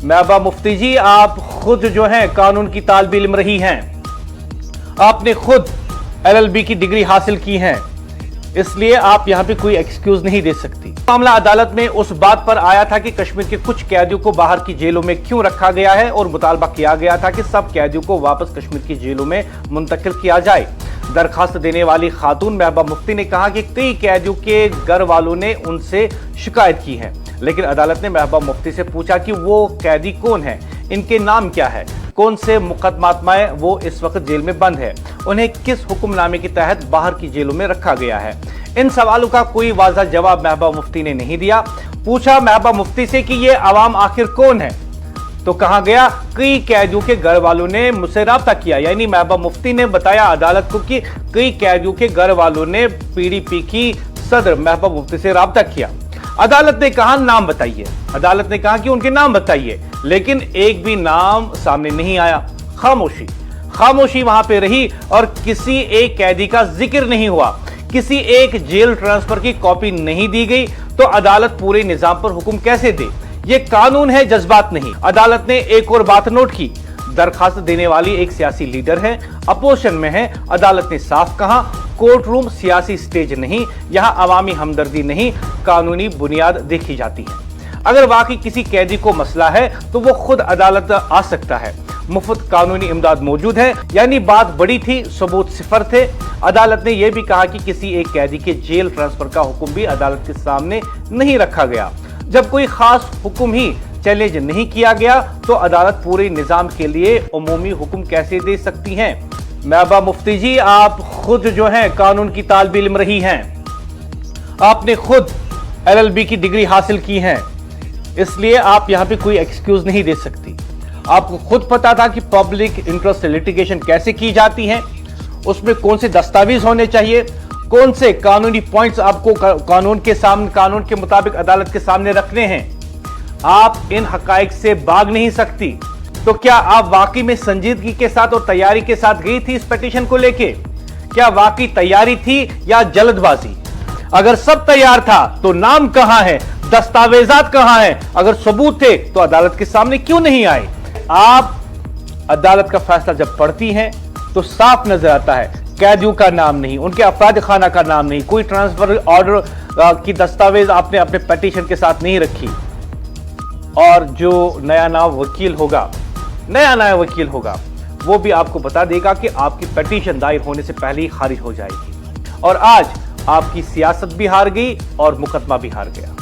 महबूबा मुफ्ती जी, आप खुद जो हैं कानून की तालिब इल्म रही हैं, आपने खुद LLB की डिग्री हासिल की है, इसलिए आप यहां पे कोई एक्सक्यूज नहीं दे सकती। मामला अदालत में उस बात पर आया था कि कश्मीर के कुछ कैदियों को बाहर की जेलों में क्यों रखा गया है और मुतालबा किया गया था कि सब कैदियों को वापस कश्मीर की जेलों में मुंतकिल किया जाए। दरखास्त देने वाली खातून महबूबा मुफ्ती ने कहा कि कई कैदियों के घर वालों ने उनसे शिकायत की है, लेकिन अदालत ने महबूबा मुफ्ती से पूछा कि वो कैदी कौन है, इनके नाम क्या है, कौन से मुकदमात वो इस वक्त जेल में बंद है, उन्हें किस हुक्मनामे के तहत बाहर की जेलों में रखा गया है। इन सवालों का कोई वाज़ह जवाब महबूबा मुफ्ती ने नहीं दिया। पूछा महबूबा मुफ्ती से कि ये आवाम आखिर कौन है, तो कहा गया कई कैदियों के घर वालों ने मुझसे राब्ता किया। यानी महबूबा मुफ्ती ने बताया अदालत को कि कई कैदियों के घर वालों ने PDP की सदर महबूबा मुफ्ती से राब्ता किया। अदालत ने कहा नाम बताइए, अदालत ने कहा कि उनके नाम बताइए, लेकिन एक भी नाम सामने नहीं आया। खामोशी वहां पे रही और किसी एक कैदी का जिक्र नहीं हुआ, किसी एक जेल ट्रांसफर की कॉपी नहीं दी गई, तो अदालत पूरे निजाम पर हुक्म कैसे दे? ये कानून है, जज्बात नहीं। अदालत ने एक और बात नोट की, दरखास्त देने वाली एक सियासी लीडर है, अपोजिशन में है। अदालत ने साफ कहा कोर्ट रूम सियासी स्टेज नहीं, यहां अवामी हमदर्दी नहीं, कानूनी बुनियाद देखी जाती है। अगर वाकई किसी कैदी को मसला है तो वो खुद अदालत आ सकता है। मुफ्त कानूनी इमदाद मौजूद है, यानी बात बड़ी थी, सबूत सिफर थे। अदालत ने यह भी कहा कि किसी एक कैदी के जेल ट्रांसफर का हुक्म भी अदालत के सामने नहीं रखा गया। जब कोई खास हुक्म ही चैलेंज नहीं किया गया तो अदालत पूरे निजाम के लिए उमूमी हुक्म कैसे दे सकती है? महबूबा मुफ्ती जी, आप खुद जो हैं कानून की तालिब इल्म रही हैं, आपने खुद LLB की डिग्री हासिल की है, इसलिए आप यहां पे कोई एक्सक्यूज नहीं दे सकती। आपको खुद पता था कि पब्लिक इंटरेस्ट लिटिगेशन कैसे की जाती है, उसमें कौन से दस्तावेज होने चाहिए, कौन से कानूनी पॉइंट्स आपको कानून के मुताबिक अदालत के सामने रखने हैं। आप इन हकाइक से भाग नहीं सकती। तो क्या आप वाकई में संजीदगी के साथ और तैयारी के साथ गई थी इस पिटीशन को लेके? क्या वाकई तैयारी थी या जल्दबाजी? अगर सब तैयार था तो नाम कहां है, दस्तावेजात कहां हैं? अगर सबूत थे तो अदालत के सामने क्यों नहीं आए? आप अदालत का फैसला जब पढ़ती हैं तो साफ नजर आता है कैदियों का नाम नहीं, उनके अफराद खाना का नाम नहीं, कोई ट्रांसफर ऑर्डर की दस्तावेज आपने अपने पिटीशन के साथ नहीं रखी। और जो नया वकील होगा वो भी आपको बता देगा कि आपकी पिटीशन दायर होने से पहले ही खारिज हो जाएगी। और आज आपकी सियासत भी हार गई और मुकदमा भी हार गया।